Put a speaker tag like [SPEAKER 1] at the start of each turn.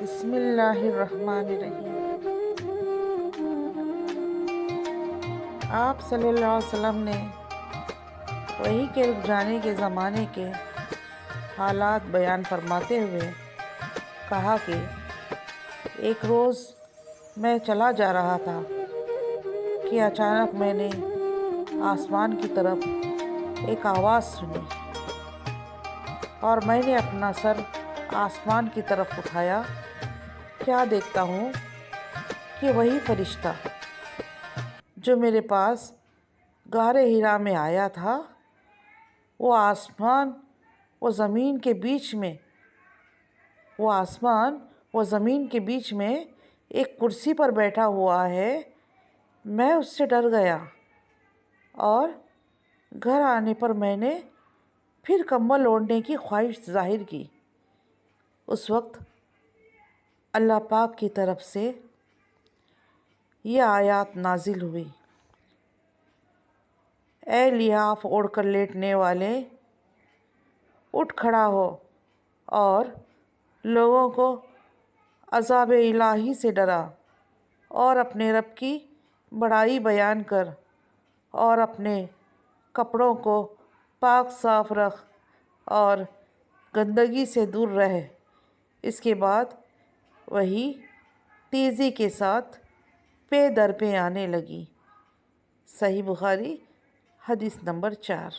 [SPEAKER 1] بسم اللہ الرحمن الرحیم۔ آپ صلی اللہ علیہ وسلم نے وحی کے رک جانے کے زمانے کے حالات بیان فرماتے ہوئے کہا کہ ایک روز میں چلا جا رہا تھا کہ اچانک میں نے آسمان کی طرف ایک آواز سنی اور میں نے اپنا سر آسمان کی طرف اٹھایا۔ کیا دیکھتا ہوں کہ وہی فرشتہ جو میرے پاس غار حرا میں آیا تھا وہ آسمان و زمین کے بیچ میں ایک کرسی پر بیٹھا ہوا ہے۔ میں اس سے ڈر گیا اور گھر آنے پر میں نے پھر کمبل اوڑھنے کی خواہش ظاہر کی۔ اس وقت اللہ پاک کی طرف سے یہ آیات نازل ہوئی: اے لحاف اوڑھ کر لیٹنے والے، اٹھ کھڑا ہو اور لوگوں کو عذاب الہی سے ڈرا اور اپنے رب کی بڑائی بیان کر اور اپنے کپڑوں کو پاک صاف رکھ اور گندگی سے دور رہ۔ اس کے بعد وحی تیزی کے ساتھ پے در پے آنے لگی۔ صحیح بخاری حدیث نمبر 4۔